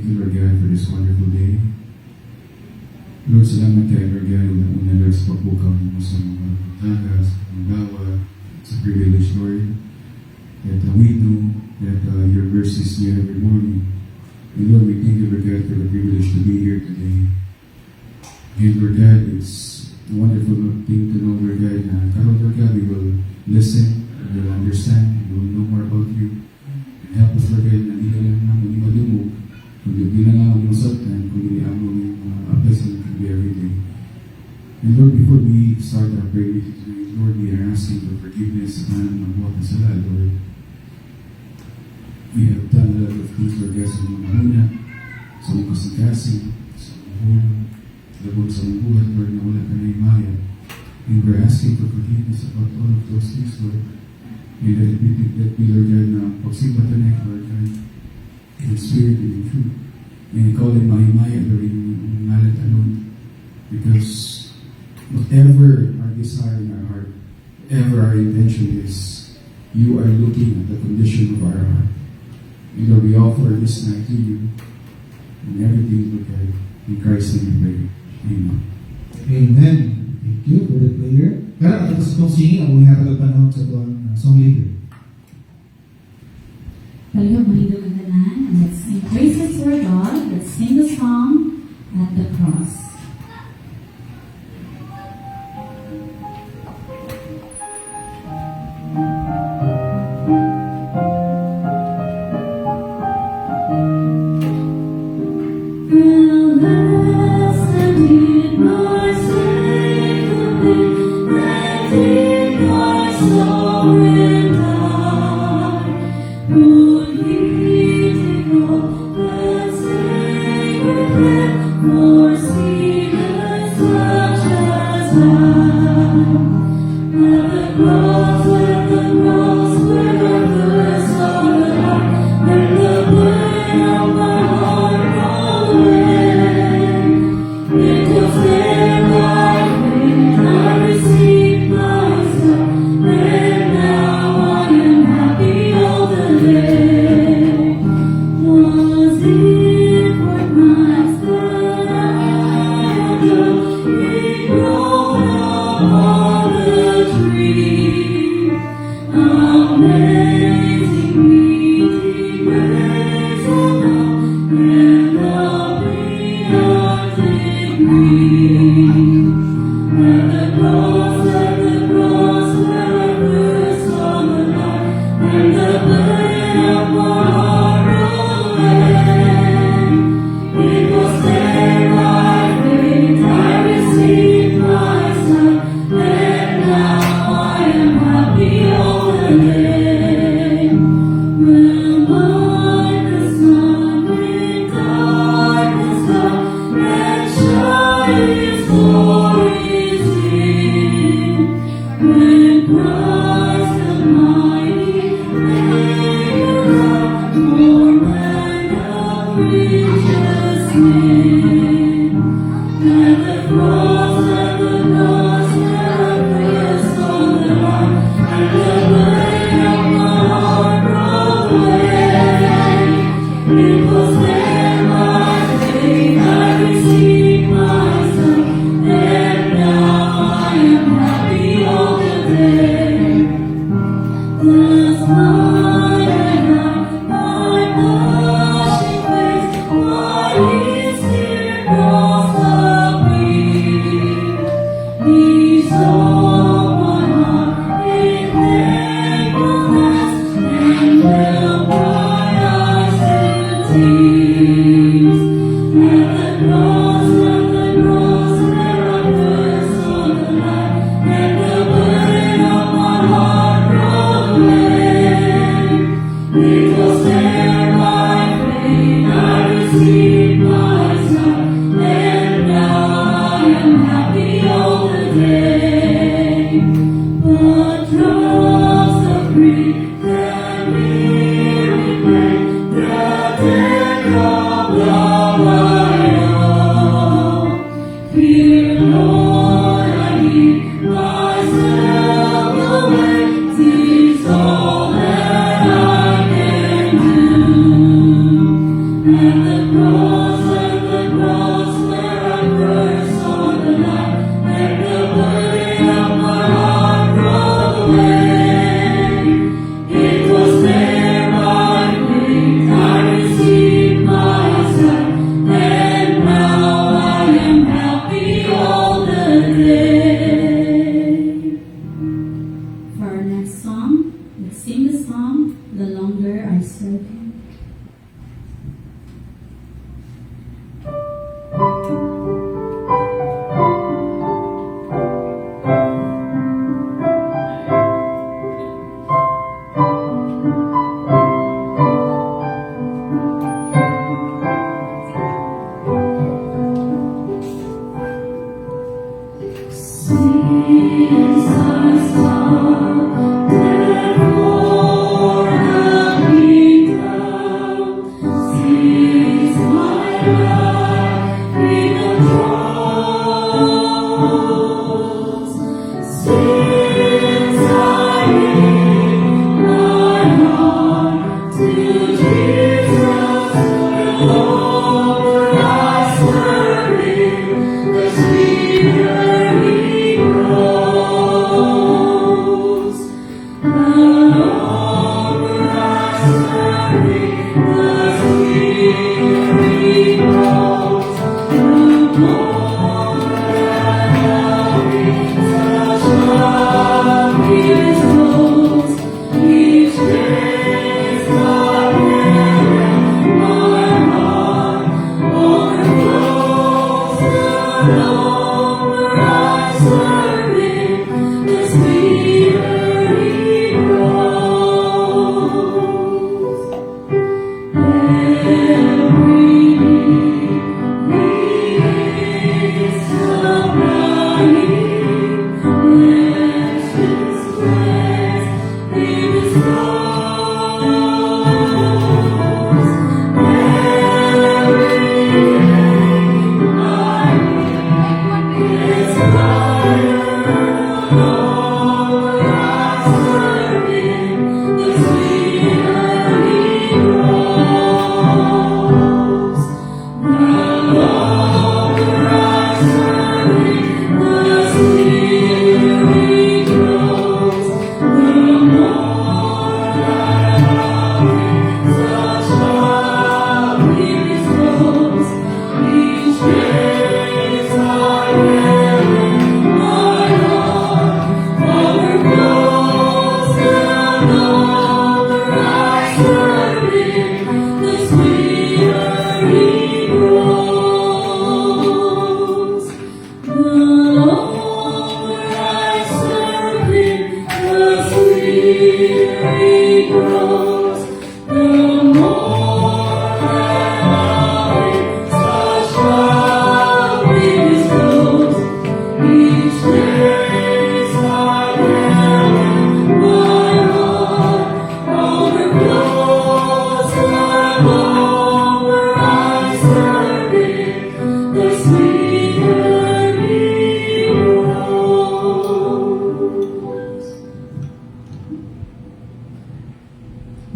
you, Lord God, for this wonderful day. Lord, salamat kayo, Lord God, una Lord, sa pagbukaw mo sa mga taga, sa mga gawa, sa privilege, Lord. That we know that your mercy is new every morning. And Lord, we thank you, Lord God, for the privilege to be here today. And Lord God, it's a wonderful thing to know, Lord God, na karon, Lord God, we will listen, we will understand, we will know more about you. And help us, Lord God, na hindi ka lang naman imadumog, kundi hindi lang ang masabtan, kundi ang apply sa be every day. And Lord, before we start our prayer meeting tonight, Lord, we are asking for forgiveness sa kanang magbuhat na sala, Lord. We have done a lot of things, Lord God, sa mga mahuna, sa mga kasing-kasing, sa mga hulong, labot sa mga buhat, Lord, na wala ka na imaya. And we're asking for forgiveness about all of those things, Lord. And let it be, Lord God, na pagsimba tonight, Lord God, in spirit and in truth. And call it mahimaya, Lord, in ngalan alone. Because whatever our desire in our heart, whatever our intention is, you are looking at the condition of our heart. And Lord, we offer this night to you and everything, Lord God, in Christ's name we pray. Amen. Amen. Thank you for the prayer. Kaya at sa itong singing, ang mga tagapanahon sa itong song leader. Palihog mahidog ang tanan, and let's sing praises for God. Let's sing the song at the cross.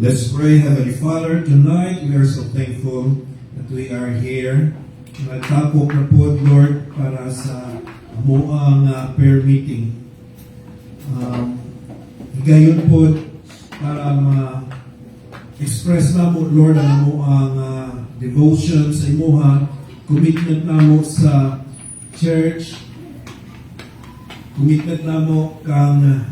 Let's pray. Heavenly Father, tonight we are so thankful that we are here. Nagtapok na po, Lord, para sa amuang prayer meeting. Gayon po para ma-express na mo, Lord, ang amuang devotion sa imuha, commitment na mo sa church, commitment na mo kang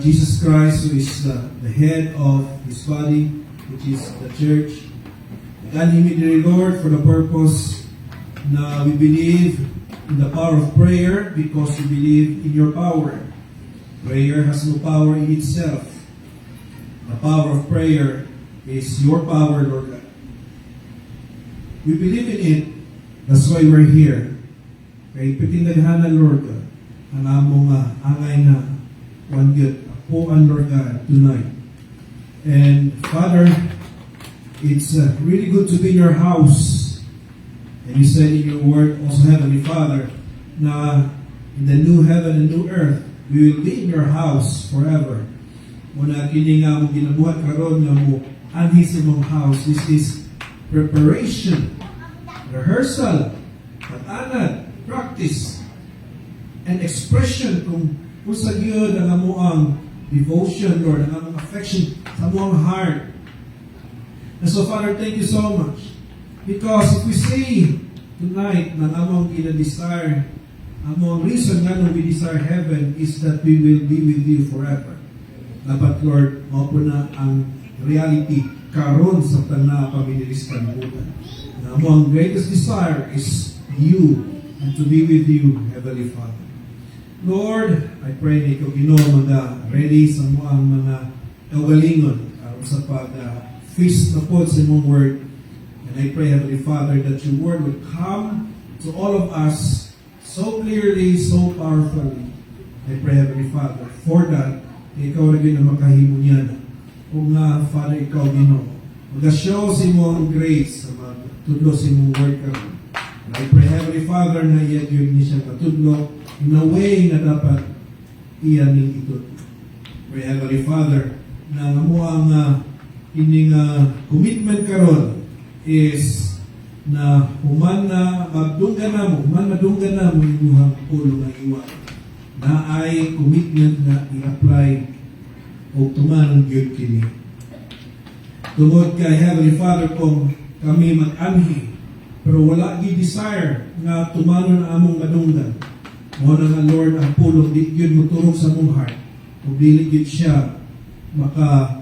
Jesus Christ, who is the head of His body, which is the church. And immediately, Lord, for the purpose na we believe in the power of prayer because we believe in your power. Prayer has no power in itself. The power of prayer is your power, Lord God. We believe in it. That's why we're here. Kaya ipitinaghanan, Lord God, ang among angay na one good Poan, Lord God, tonight. And Father, it's really good to be in your house. And you said in your word, also Heavenly Father, na in the new heaven and new earth, we will be in your house forever. Muna kini nga mo ginabuhat karon nga mo anhis imong house. This is preparation, rehearsal, pag-anad, practice, and expression kung sa Diyon ang amuang devotion, Lord, ang among affection sa amuang heart. And so, Father, thank you so much. Because if we see tonight na among ina-desire, among reason nga we desire heaven is that we will be with you forever. Dapat, Lord, mao na ang reality karon sa tana pamiliris kalibutan. Na among greatest desire is you and to be with you, Heavenly Father. Lord, I pray na ikaw Ginoo ready sa mga kagalingon sa pag-feast na po sa imong word. And I pray, Heavenly Father, that your word would come to all of us so clearly, so powerfully. I pray, Heavenly Father, for that, ikaw rin na makahimo niyan. Kung nga, Father, ikaw, Ginoo, mag-show si mong grace sa magtudlo si mong work karon. And I pray, Heavenly Father, na iyan yun niya siya matudlo in a way na dapat iyan ning itudlo. Pray, Heavenly Father, na mo ang ining commitment karon is na human na madunggan na mo inyong pulong ng iwan na ay commitment na i-apply o tumanong gyud kini. Tungod kay Heavenly Father kung kami mag-anhi pero wala gi desire nga tumanon na among madunggan. Mo na nga Lord ang pulong di gyud moturog sa among heart. Ug dili gyud siya maka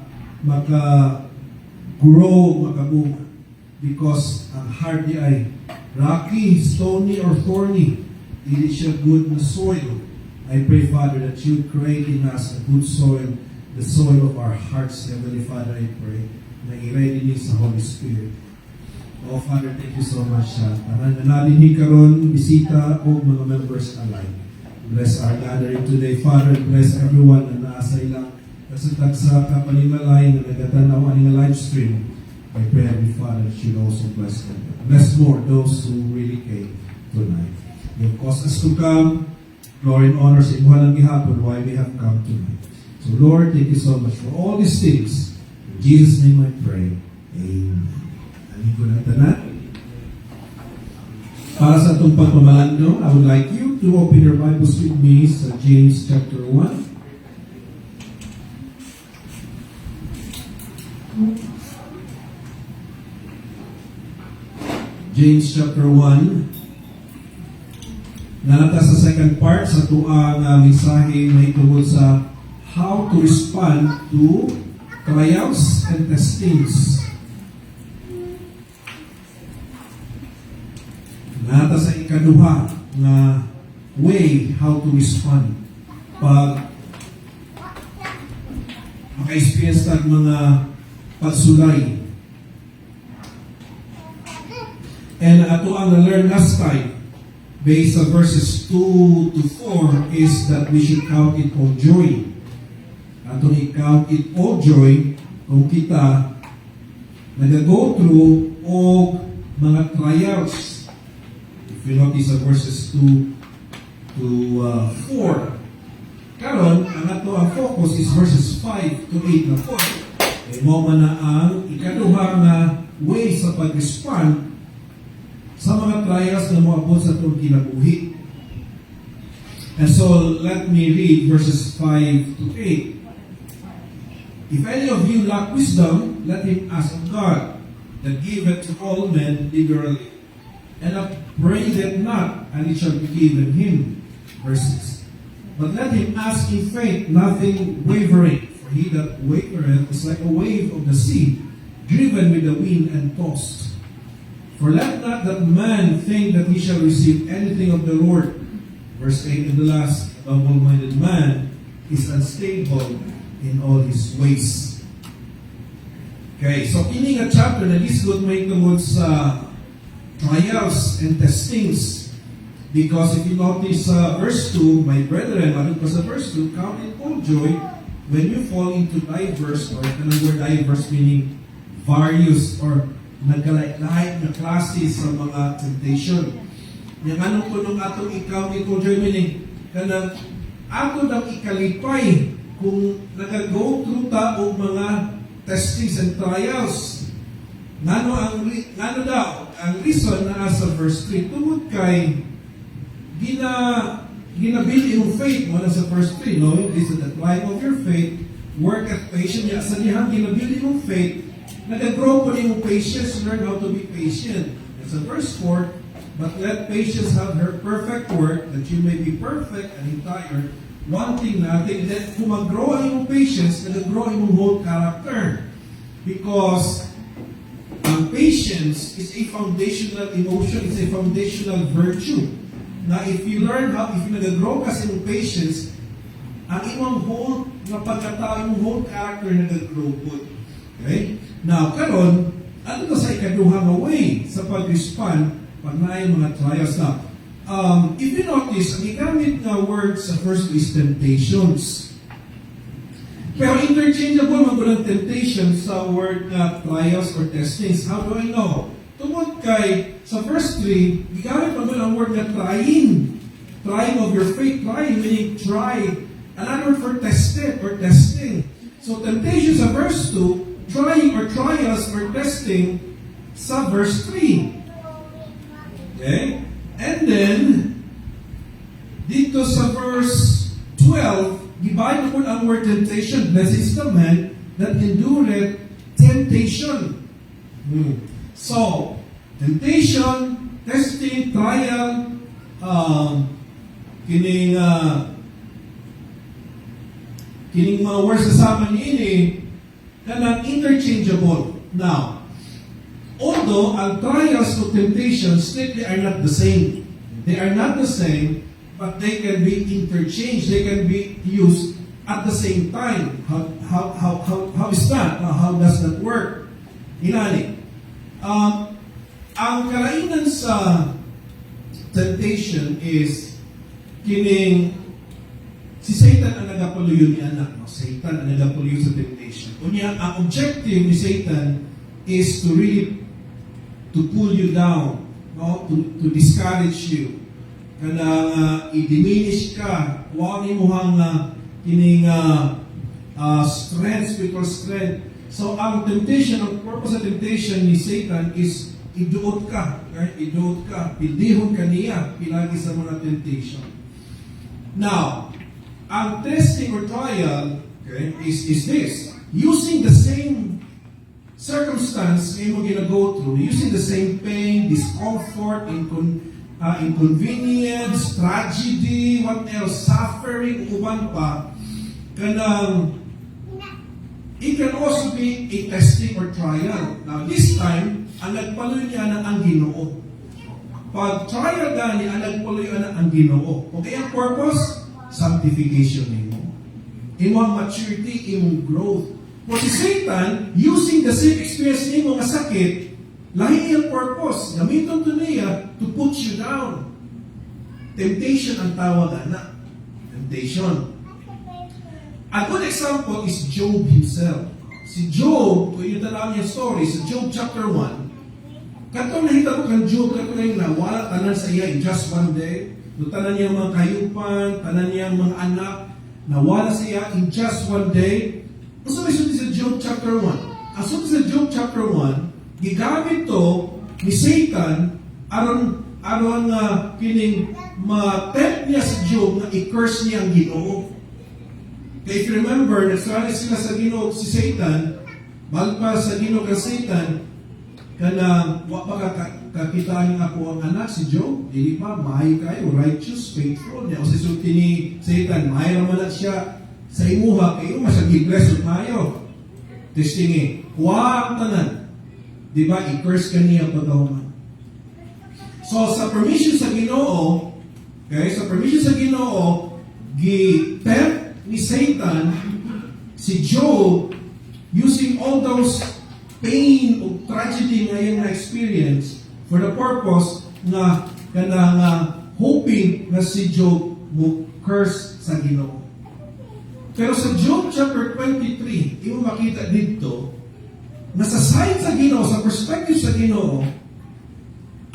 grow, makabunga. Because ang heart di ay rocky, stony, or thorny. Dili siya good na soil. I pray, Father, that you create in us a good soil, the soil of our hearts. Heavenly Father, I pray, na i-ready niyo sa Holy Spirit. Oh, Father, thank you so much. Para nalinig karon bisita o mga members alike. Bless our gathering today, Father. Bless everyone na naasa ilang kasutag sa kapanimalay na nagatanaw ang live stream. I pray, Heavenly Father, that you also bless them. Bless more those who really came tonight. You cause us to come. Glory and honor sa inyo lang gihapon why we have come tonight. So Lord, thank you so much for all these things. In Jesus' name I pray. Amen. Amin ko na tanan. Para sa itong pagpamalando, I would like you to open your Bibles with me sa James chapter 1. James chapter 1. Nalata sa second part sa tuang mensahe na itungkol sa how to respond to trials and testings. Nalata sa ikaduha na way how to respond pag maka-experience tag mga pagsulay. And ato ang na-learn last time based on verses 2 to 4 is that we should count it all joy. Atong i-count it all joy kung kita nag-go through o mga trials. If you notice sa verses 2 to 4. Karon, ang ato ang focus is verses 5 to 8 na 4. E mo man na ang ikaduha nga way sa pag-respond sa mga trials na moabot sa itong kinabuhi. And so, let me read verses 5 to 8. If any of you lack wisdom, let him ask of God, that giveth to all men liberally, and upbraideth not, and it shall be given him. Verse 6. But let him ask in faith, nothing wavering. For he that wavereth is like a wave of the sea, driven with the wind and tossed. For let not that man think that he shall receive anything of the Lord. Verse 8, and the last, a double-minded man is unstable in all his ways. Okay, so kini nga chapter na lisod may tungod sa trials and testings. Because if you notice verse 2, my brethren, ano pa sa verse 2, count it all joy when you fall into diverse, or the word diverse meaning various, or nagkalait-lahit na klase sa mga temptation. Yung anong punong atong ikaw ito, meaning, kanang ato nang ikalipay kung nag-go through ta o mga testings and trials. Ngano daw, ang reason na sa verse 3, tungod kay ginabuild yung faith mo na sa verse 3, no? This is the climb of your faith, work at patience, sa niyang ginabuild yung faith, nag-grow po yung patience, learn how to be patient. And sa verse 4, but let patience have her perfect work, that you may be perfect and entire. One thing natin, that kung mag-grow yung patience, nag-grow yung whole character. Because ang patience is a foundational emotion, it's a foundational virtue. Na if you learn how, if you nag-grow kasi yung patience, ang imong whole, na pagkatao, yung whole character nag-grow good. Okay? Now, karon, ano to sa ikaduha nga way sa pag-respond pag na mga trials na? if you notice, ang igamit na word sa first is temptations. Pero interchangeable man po ng temptation sa word na trials or testings. How do I know? Tungkol kay, sa verse 3, gigamit man po ang word na trying. Trying of your faith. Trying meaning try. Another word for tested or testing. So temptation sa verse 2, trying or trials or testing sa verse 3. Okay? And then, dito sa verse 12, gibayad po ang word temptation. Blessed is the man that endureth temptation. So, temptation, testing, trial, kining mga words kasama niini kanang interchangeable. Now, although ang trials to temptations strictly are not the same. They are not the same, but they can be interchanged. They can be used at the same time. How is that? How does that work? Inani. Ang kalainan sa temptation is kining si Satan ang nagapuloy ni anak. No? Satan ang nagapuloy sa temptation. Kunya, ang objective ni Satan is to really to pull you down, no? To discourage you. Kanang i-diminish ka, huwag mo hang kining strength, spiritual strength. So, ang temptation, ang purpose of temptation ni Satan is iduot ka, right? Iduot ka, pildihon ka niya, pilagi sa mga temptation. Now, ang testing or trial, okay, is this. Using the same circumstance ngayon mo gina-go through, using the same pain, discomfort, inconvenience, tragedy, what else, suffering, uban pa, kanang it can also be a testing or trial. Now, this time, ang nagpaloy niya na ang Ginoo. Pag trial gani, ang nagpaloy na ang Ginoo. Okay, ang purpose? Sanctification nimo. Imong maturity, imong growth. For si Satan, using the same experience nimo nga sakit, lahi ang purpose. Gamiton to niya to put you down. Temptation ang tawag na. Temptation. A good example is Job himself. Si Job, kung yung tanaw niya story, sa Job chapter 1, katong nakita ko kang Job, katong ngayon na wala tanan sa iya in just one day. No, tanan niya mga kayupan, tanan niya mga anak, nawala siya in just one day. Ang sabi sa Job chapter 1, ang sabi sa Job chapter 1, gigamit to ni Satan aron kining ma-tempt niya sa Job na i-curse niya ang Ginoo. Kaya if you remember, nagsali sila sa Ginoo si Satan, bagpa sa Ginoo ka Satan, kana wa pa kakitaan ako ang anak si Job, dili pa mahay kayo, righteous, faithful. Niya o sisulti ni Satan, mahay naman na siya sa imuha, kayo masagig-bless at mayo. Testingi, huwag tanan. Diba, i-curse ka niya pagkahuman. So, sa permission sa Ginoo, okay, sa permission sa Ginoo, gi-tempt ni Satan si Job using all those pain o tragedy na yung na-experience for the purpose na hoping na si Job mo curse sa Ginoo. Pero sa Job chapter 23, imo makita dito na sa side sa Ginoo, sa perspective sa Ginoo,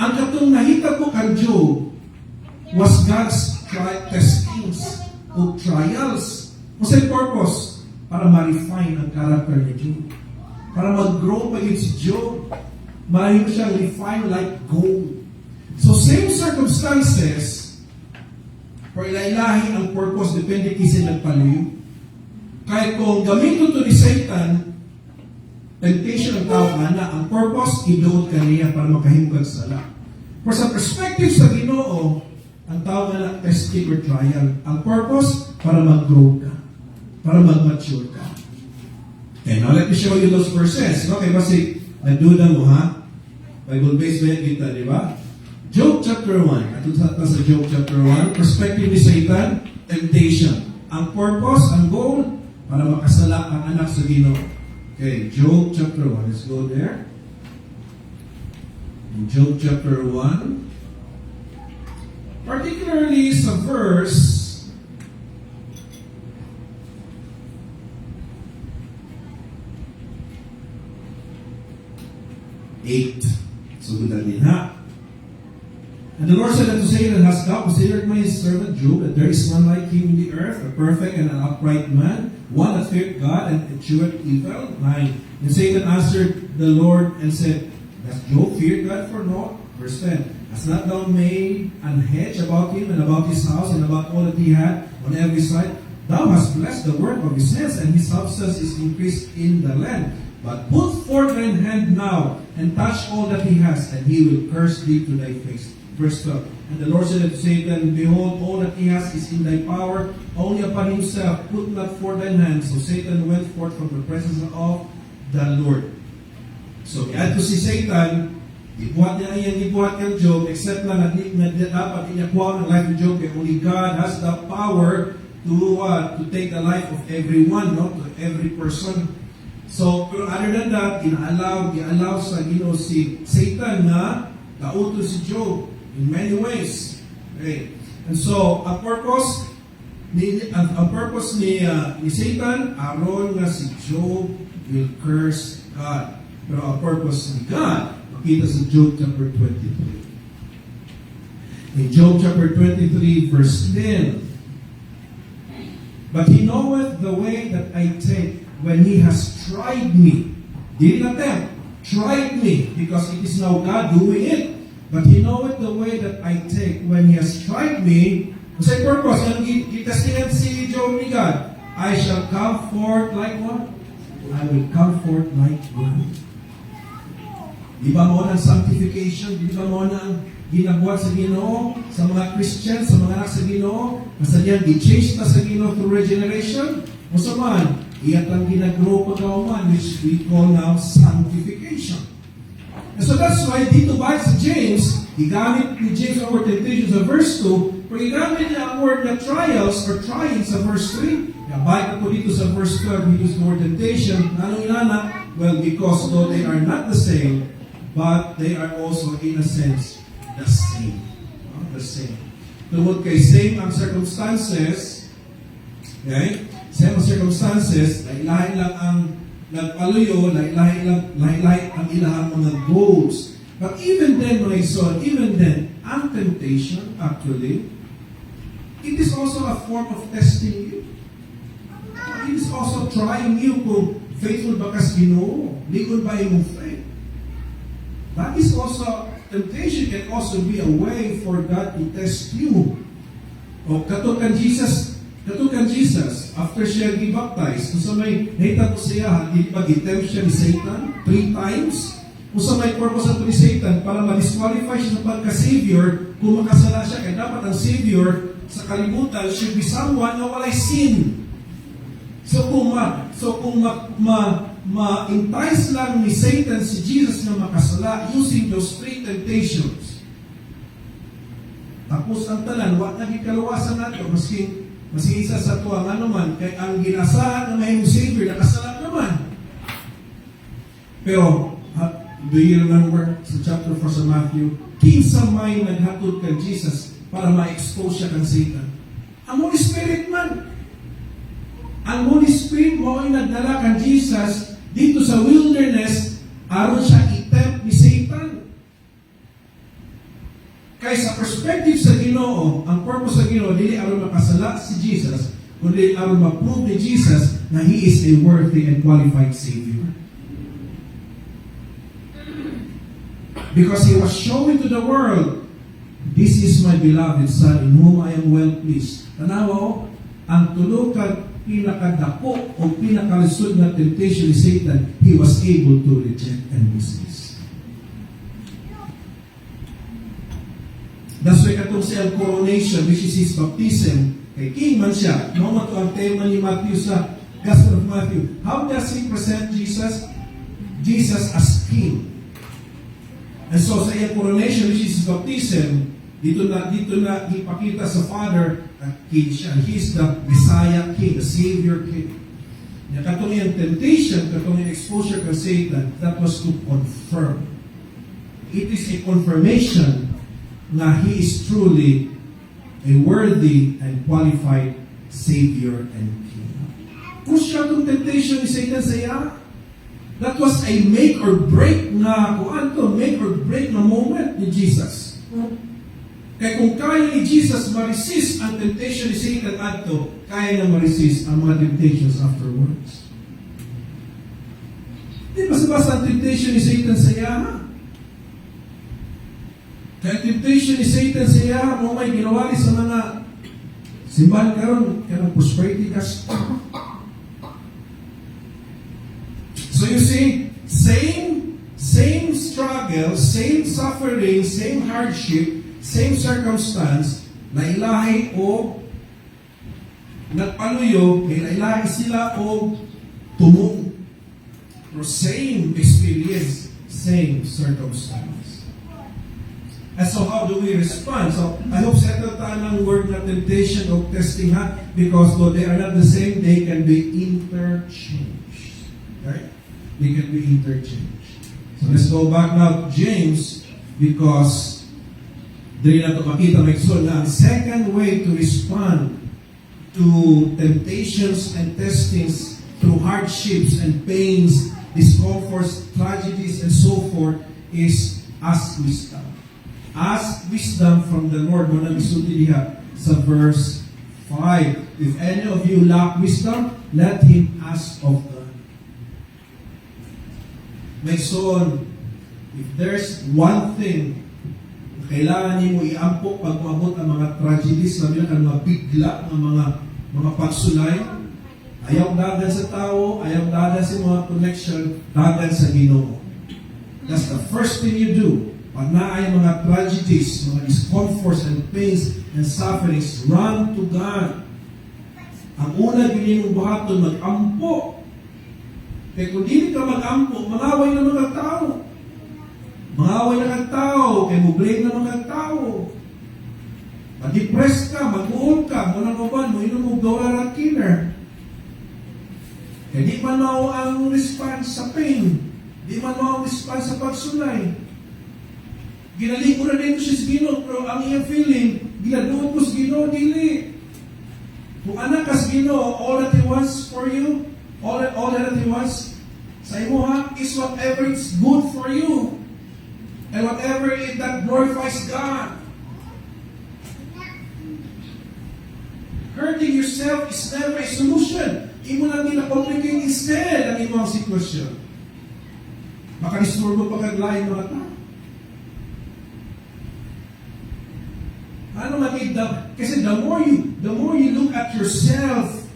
ang katong nahita ko kang Job was God's testings o trials. Kasi purpose, para ma-refine ang character ni Job. Para mag-grow pa yun si Job. Marami mo siyang refine like gold. So same circumstances, for ilailahi ang purpose, depende kasi nagpaluyo. Kahit kung gamitin to ni Satan, temptation ang tawag na, ang purpose, idood ka niya para makahimog ang sala. For sa perspective sa Ginoo, ang tawag na testing or trial. Ang purpose, para mag-grow ka. Para mag-mature ka. Okay, now let me show you those verses. Okay, kasi nagduda mo ha? Bible-based ba kita, di ba? Job chapter 1. Ito sa Job chapter 1. Perspective ni Satan, temptation. Ang purpose, ang goal, para makasala ang anak sa Ginoo. Okay, Job chapter 1. Let's go there. In Job chapter 1. Particularly sa verse 8. So good din ha. And the Lord said unto Satan, Hast thou considered my servant Job, that there is none like him in the earth, a perfect and an upright man, one that feared God and escheweth evil? 9. And Satan answered the Lord and said, Does Job fear God for naught? Verse 10. Hast not thou made an hedge about him and about his house and about all that he had on every side? Thou hast blessed the work of his hands, and his substance is increased in the land. But put forth thine hand now, and touch all that he has, and he will curse thee to thy face. Verse 12. And the Lord said unto Satan, Behold, all that he has is in thy power, only upon himself put not forth thine hand. So Satan went forth from the presence of the Lord. So, add to si Satan, ibuhat niya ang ibuhat ng Job, except lang na dapat inakuha ng life of Job, kaya only God has the power to take the life of everyone, no? To every person. So, pero other than that, i-allow sa Ginoo si Satan na kauto si Job in many ways. Okay. And so, ang purpose ni Satan, aron nga si Job will curse God. Pero ang purpose ni God, makita sa Job chapter 23. In Job chapter 23, verse 10, But he knoweth the way that I take when he has tried me. Didn't attempt, tried me, because it is now God doing it. But he knoweth the way that I take when he has tried me. Sa purpose, ang itestingan si Job ni God, I shall come forth like what? I will come forth like gold. Di ba mo ng sanctification? Di ba mo ng ginabuhat sa Ginoo, sa mga Christians, sa mga anak sa Ginoo, masadyan, di-change na sa Ginoo through regeneration? O sa man, iyan ang ginagro pagkauman, which we call now sanctification. And so that's why dito ba sa James, igamit ni James our temptation sa verse 2, pero igamit niya ang word na trials or trying sa verse 3. Balik ako dito sa verse 12, we use the word temptation. Anong inana? Well, because though they are not the same, but they are also in a sense the same. The same. Tungkol kay same ang circumstances, okay? Same ang circumstances, lahi lang ang nagpaluyo, lahi ang ilang mga goals. But even then, my son, even then, ang temptation, actually, it is also a form of testing you. It is also trying you kung faithful ba ka sa Ginoo, likod ba yung faith. That is also, temptation can also be a way for God to test you. O katukan Jesus, after siya gi-baptize, kung sa may nahita ko siya, hindi pa gi-tempt siya ni Satan 3 times. Kung sa may purpose ni Satan, para ma-disqualify siya sa pagka-Savior, kung makasala siya, kaya dapat ang Savior sa kalibutan should be someone na walay sin. So kung ma-entice lang ni Satan si Jesus na makasala using those 3 temptations, tapos ang talan, wag naging kalawasan nato, maski isa sa tuwang ano man, kay ang ginasahan na may Savior, nakasala naman. Pero, do you remember sa chapter 4 sa Matthew, kinsa may naghatod kay Jesus para ma-expose siya kang Satan? Ang Holy Spirit man. Ang Holy Spirit mo ay nagdala kang Jesus dito sa wilderness aron siya i-tempt ni Satan. Kaya sa perspective sa Ginoo, ang purpose sa Ginoo, dili aron makasala si Jesus, kundi aron ma-prove ni Jesus na He is a worthy and qualified Savior. Because He was showing to the world, this is my beloved Son in whom I am well pleased. Tanawa, ang tulog pinakadako o pinakalisod na temptation ni Satan, he was able to reject and resist. That's why katong siya coronation, which is his baptism, kay king man siya. No man to ang tema ni Matthew sa Gospel of Matthew. How does he present Jesus? Jesus as king. And so sa iyang coronation, which is his baptism, dito na ipakita sa Father na king siya. He is the Messiah King, the Savior King. Katong yung temptation, katong yung exposure kay Satan, that was to confirm. It is a confirmation na he is truly a worthy and qualified Savior and King. Kung siya itong temptation ni Satan sa iya, that was a make or break na, make or break na moment ni Jesus. Kaya kung kaya ni Jesus ma-resist ang temptation ni Satan adto, kaya na ma-resist ang mga temptations afterwards. Di basta-basta ang temptation ni Satan sa iya. Kaya temptation ni Satan sa iya, mo may ginawa sa mga simbahan karon kanang prosperity gospel. So you see, same struggle, same suffering, same hardship, same circumstance, na ilahi o nagpaluyo, kaya nailahi sila o tumong. Or same experience, same circumstance. And so how do we respond? So I hope settle tayo ng word na temptation o testing ha, because though they are not the same, they can be interchanged. Right? They can be interchanged. So let's go back now to James, because dili na ito makita may so na ang second way to respond to temptations and testings through hardships and pains, discomforts, tragedies, and so forth is ask wisdom. Ask wisdom from the Lord. Muna bisulti diha sa verse 5. If any of you lack wisdom, let him ask of God. May son, if there's one thing kailangan niyo iampok pag maabot ang mga tragedies, sabi ang mga bigla, ang mga pagsulay, ayaw dagan sa tao, ayaw dagan sa mga connection, dagan sa Ginoo. That's the first thing you do. Pag naay mga tragedies, mga discomforts and pains and sufferings, run to God. Ang una gini mong buhaton, mag-ampo. Kaya kung hindi ka mag-ampo, mangaway na mga tao. Mangaway na kang tao, kaya mo-blame na mga tao. Ma-depress ka, mag-uol ka, muna mo ba, mo inom mo gawa ng killer. Kaya di man mo ang response sa pain. Di man mo ang response sa pagsulay. Ginaling ko na dito siya sa Ginoo, pero ang iyang feeling, ginaduot ko sa Ginoo, dili. Kung anak ka sa Ginoo, all that He wants for you, all that He wants sa imo ha, is whatever is good for you. And whatever it that glorifies God. Hurting yourself is never a solution. Imo lang nila-complicate instead ang imong sitwasyon. Makanisturbo pa kaglaing mga tao. Ano makita? Kasi the more you look at yourself,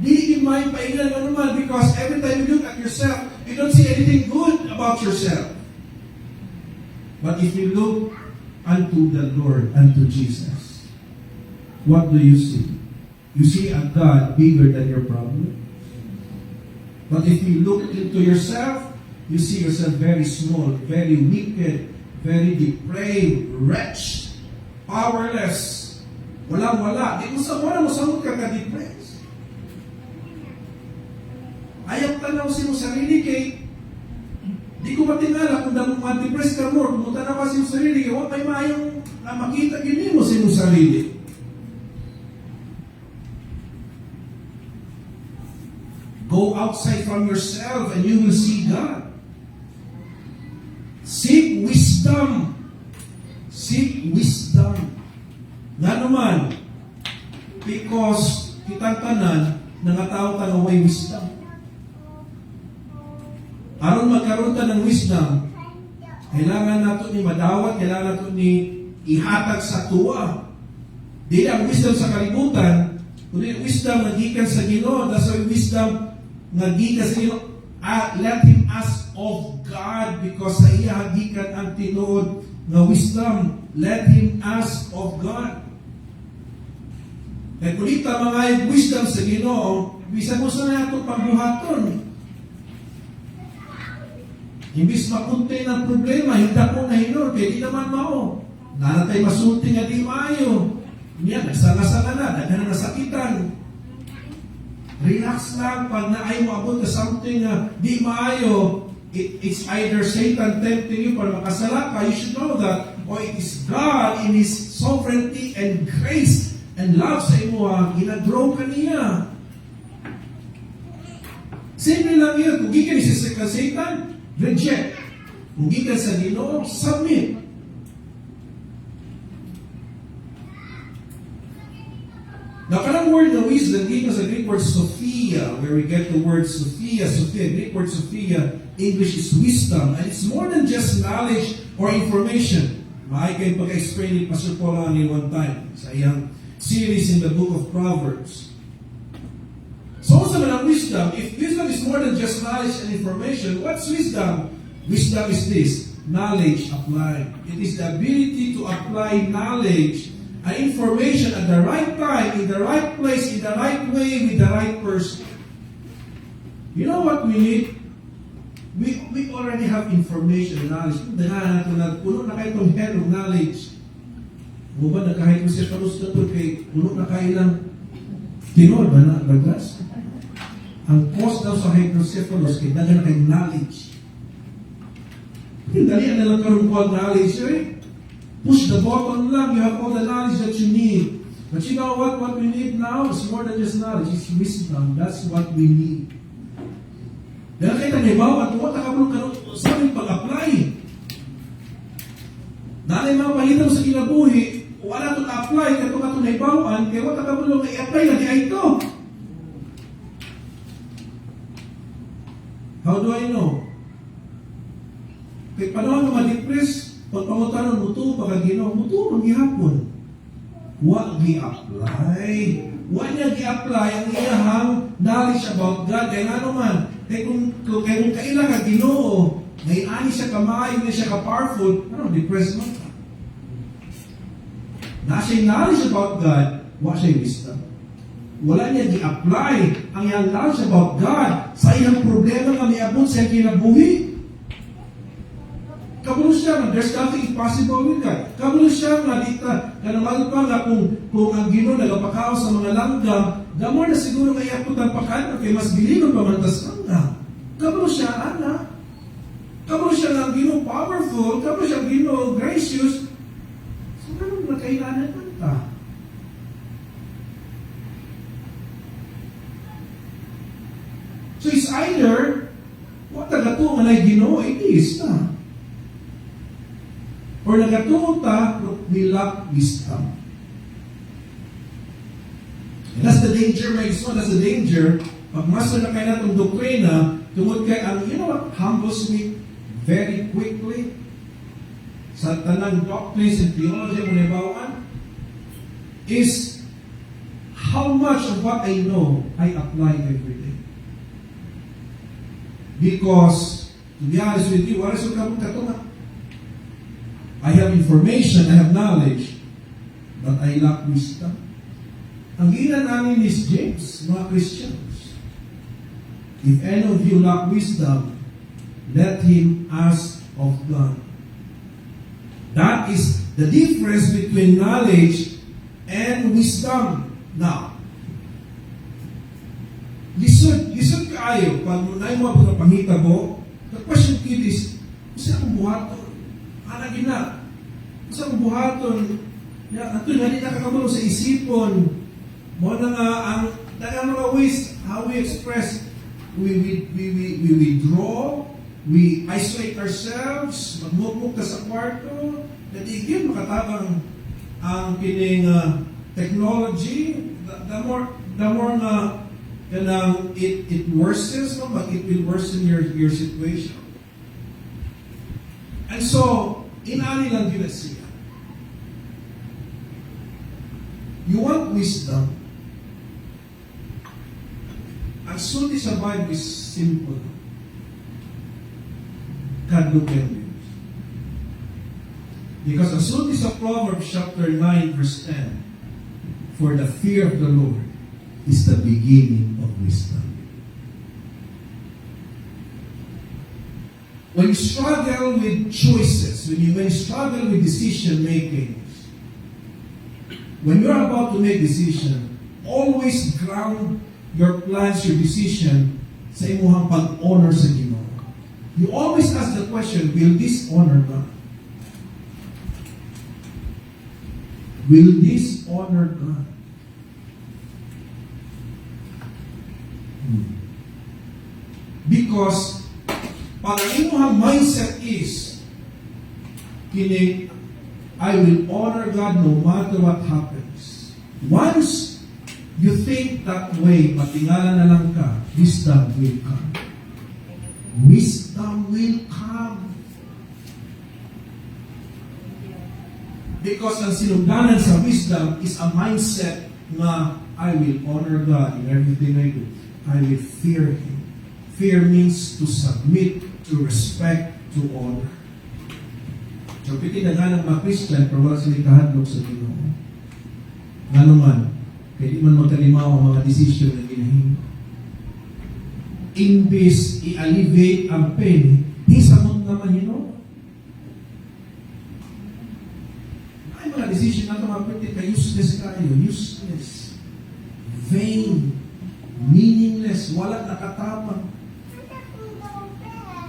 di may paingan ano naman, because every time you look at yourself, you don't see anything good about yourself. But if you look unto the Lord, unto Jesus, what do you see? You see a God bigger than your problem. But if you look into yourself, you see yourself very small, very wicked, very depraved, wretched, powerless, walang-wala. Di mo sa wala mo samot ka ka-depressed. Ayaw tanaw si mo sarili kay di ko matingala kung ma-depress ka more, kung tanaw ka si mo sarili kay wala may mayong na makita gini mo si mo sarili. Go outside from yourself and you will see God. Seek wisdom. Seek wisdom. Nga naman, because kitang tanan, nangatao ka ng way wisdom. Aron magkaroon ta ng wisdom, kailangan nato ni madawat, kailangan nato ni ihatag sa tuwa. Di ang wisdom sa kalibutan, kundi wisdom na gikan sa Ginoo. That's why wisdom na gikan sa Ginoo. Let him ask of God, because sa iya gikan ang tinuod na wisdom. Let him ask of God. Kaya kung ita mga wisdom sa Ginoo, bisa mo sa na itong pagbuhaton. Imbis mapunti ng problema, hindi ko na hinor, kaya di naman mao. Nanatay masulti nga di maayo. Yan, nagsanga-sanga na, daghan na nasakitan. Relax lang, pag naay mo abot na something na di maayo, it's either Satan tempting you para makasala ka, you should know that, o it is God in His sovereignty and grace and love sa imo, ginagrow ka niya. Simple lang yun. Kung gikan sa Satan, reject. Kung gikan sa Ginoo, submit. Now, kanang word na wisdom, gikan sa Greek word Sophia, where we get the word Sophia, Greek word Sophia, English is wisdom, and it's more than just knowledge or information. Maay kayo pag-explain ni Pastor Paul ni one time sa iyang series in the book of Proverbs. So also man ang wisdom, if wisdom is more than just knowledge and information, what's wisdom? Wisdom is this, knowledge applied. It is the ability to apply knowledge and information at the right time, in the right place, in the right way, with the right person. You know what we need? We already have information and knowledge. Dahil natin na puno na kayo itong head of knowledge. Mubad na kahit mo siya palus na ito kay puno na kayo ng tinod ba na bagas? Ang cause daw sa hydrocephalus kay dagan na kayong knowledge. Dali na lang karong knowledge, eh? Push the button lang, you have all the knowledge that you need. But you know what? What we need now is more than just knowledge. It's wisdom. That's what we need. Dahil kayo tanibaw at huwag nakabulong ka sa aming pag-apply. Dahil mga palitan sa kinabuhi, wala itong apply, kaya itong tanibawan, kaya huwag nakabulong i-apply na kaya ito. How do I know? Kaya panahon na ma-depress, pag pangutanon mo ito, pagkaginaw mo ito, mag-ihapon. Huwag i-apply. Huwag niya i-apply ang iyahang knowledge about God. Kaya nga naman, kaya kung kailan ka Ginoo, may ani siya kamay, may siya ka-powerful, depressed mo ka. Nasa knowledge about God, wala siya wisdom. Wala niya i-apply ang iyang knowledge about God sa iyang problema na may abot sa kinabuhi. Kabulo siya na there's nothing impossible with God. Kabulo siya na dita, na naman pa na kung ang Ginoo nagapakaw sa mga langgam, gamor na siguro may akot ang pakan, kay mas bilingon pa man tas langgam. Kabulo siya, anak. Kabulo siya na Ginoo powerful, kabulo siya Ginoo gracious. So, ganun na kailangan ta. So, it's either, what nagato nga na Ginoo, it is na. Or nagatungo ta, we lack wisdom. And that's the danger, my son. That's the danger. Pag master na kayo na itong doktrina, tungod kay, you know what humbles me very quickly? Sa tanang doctrines and theology mo nabawan, is how much of what I know I apply every day. Because, to be honest with you, wala sa katunga. I have information, I have knowledge, but I lack wisdom. Ang ina namin is James, mga Christians. If any of you lack wisdom, let him ask of God. That is the difference between knowledge and wisdom. Now, listen kaayo, pag munay mo ako na pangitabo, the question kid is, kasi akong buhaton. Anagin na. Isang buhaton, ato na nakakamulo sa isipon. Mo na nga, ang mga ways, how we express, we withdraw, we isolate ourselves, magmukmuk ka sa kwarto, natigil, makatabang ang kining technology, the more na it worsens, but it will worsen your situation. And so, inali lang yun siya. You want wisdom? Ang sulti sa Bible is simple. God look at you. Because ang sulti sa Proverbs chapter 9 verse 10, for the fear of the Lord is the beginning of wisdom. When you struggle with choices, when you struggle with decision making, when you're about to make decision, always ground your plans, your decision sa imuhang pag-honor sa Ginoo. You always ask the question, will this honor God? Will this honor God? Because pag ang inyong mindset is, kini, I will honor God no matter what happens. Once you think that way, matingala na lang ka, wisdom will come. Wisdom will come. Because ang sinugdanan sa wisdom is a mindset na I will honor God in everything I do. I will fear Him. Fear means to submit, to respect, to honor. So, pitinaghan ng mga Christian, pero wala sila kahadlok sa Ginoo. Nga naman, kaya di man magkalimaw ang mga desisyon na ginahimo. Imbis i-alleviate ang pain, hisamot naman Ginoo. Ay, mga desisyon na ito, mga pitin, ka useless kayo, useless, vain, meaningless, walang nakatapang.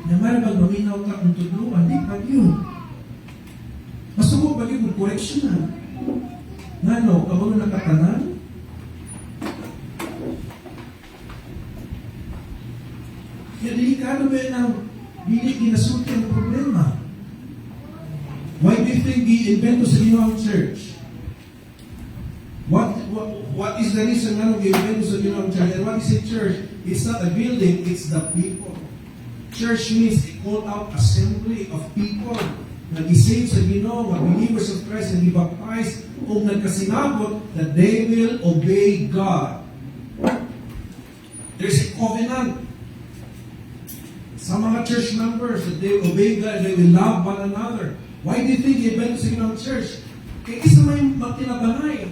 Naman bang maminaw ka kung tudluan, di pa yun. Masuko ba yun, correction na. Nga no, kamo na nakatanan? Kaya delikado ba yun ang hindi ginasulti ang problema? Why do you think i-invento sa Ginoong Church? What is the reason nga nung i-invento sa Ginoong Church? And what is a church? It's not a building, it's the people. Church means a called out assembly of people nag-isave sa Ginoo, mga believers of Christ and baptized kung nagkasinabot that they will obey God. There's a covenant sa mga church members that they obey God and they will love one another. Why do you think i-invento sa Ginoong Church? Kaya isa may matinabanay.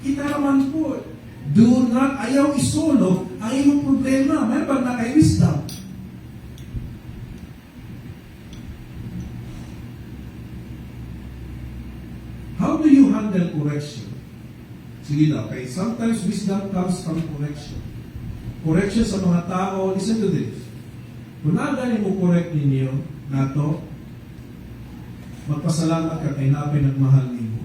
Kita naman po, do not, ayaw isolo ang iyong problema. Mayroon bang naka-wisdom? How do you handle correction? Sige daw, okay? Sometimes wisdom comes from correction. Correction sa mga tao, listen to this. Kung nagaling mo correct ninyo, nato, magpasalamat ka kay napay nagmahal ninyo.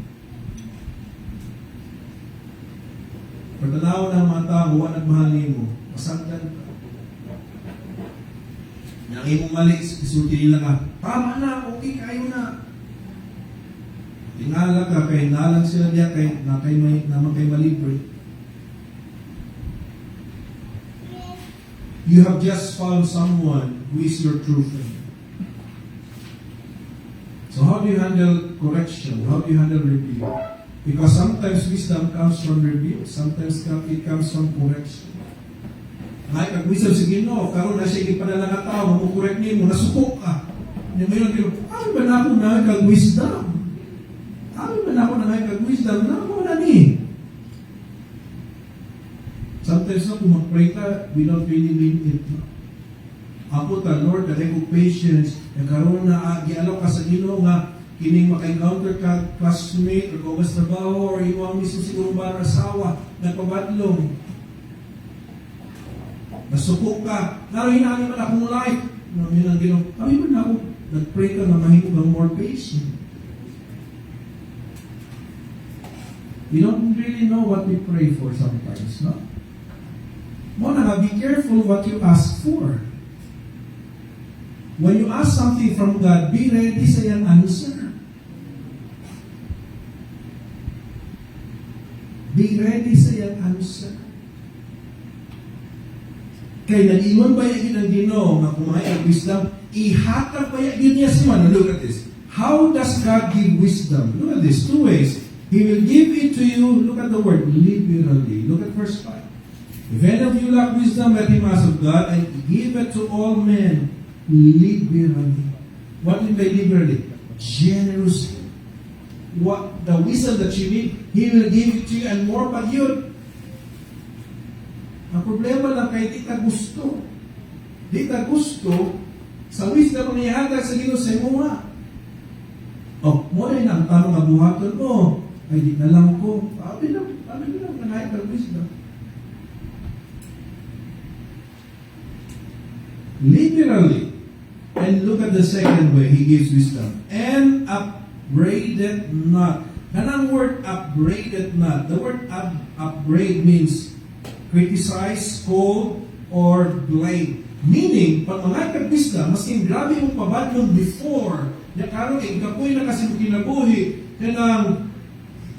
Pagkanaw ng mga tao, wala nagmahal ninyo, masagdan ka. Nang imong mali, isulti nila ka, tama na, okay, kayo na. Tingala ka, kay nalang sila niya, kay naman kay malibre. You have just found someone who is your true friend. So how do you handle correction? How do you handle review? Because sometimes wisdom comes from review, sometimes it comes from correction. Ay, kag wisdom sa Ginoo, karon na siya ipadala nga tao, makukorek nimo, nasukok ka. Yung ngayon, ano ba na ako na kag wisdom? Ano ba na ako na kag-wisdom? Na ako na ni. Sometimes na kung mag-pray ka, we don't really mean it. Ako ta, Lord, dahil ko patience, nagkaroon na, gialaw ka sa Ginoo nga, kining maka-encounter ka, classmate, or kawas trabaho, or iwang mismo siguro ba ang asawa, nagpabadlong. Nasukok ka, naroon hinangin man akong life. Naroon ang Ginoo, kami ba na ako, nag-pray ka na mahigog ang more patient. We don't really know what we pray for sometimes, no? Mona, be careful what you ask for. When you ask something from God, be ready sa iyang answer. Be ready sa iyang answer. Kaya nag-iwan ba yung ang Ginoo na kumain ang wisdom? Ihatag ba yung niya si man? Look at this. How does God give wisdom? Look at this. Two ways. He will give it to you, look at the word, liberally. Look at verse 5. If any of you lack wisdom, let him ask of God, and give it to all men liberally. What do you mean liberally? Generously. What the wisdom that you need, He will give it to you and more pa yun. Ang problema lang kay di ka gusto. Di ka gusto, sa wisdom ang ihatag sa Ginoo sa imo nga. Oh, mo rin ang tanong nga buhaton mo. Ay, di na lang ko. Abi lang, kanahit ang wisdom. Literally. And look at the second way He gives wisdom. And upbraided not. Kanang word upbraided not. The word upbraid means criticize, scold, or blame. Meaning, pag mga kagwisdom, masking grabe mong pabadlong before, na karon kay kapoy na kasi mo kinabuhi, kanang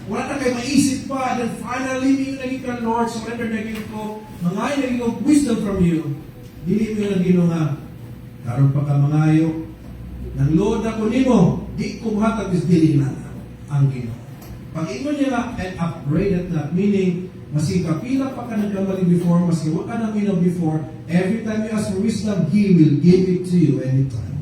wala na kayo maisip pa, then finally, may naging ka, Lord, surrender na gino ko, mga naging ko wisdom from you. Dili mo yung nagino nga, karon pa ka mangayo, nang load ako nimo, di ko mahatag is dili na ang gino. Pag ingon niya nga, and upbraided not, meaning, maski kapila pa ka nagkamali before, maski wala ka nang minaw before, every time you ask for wisdom, He will give it to you anytime.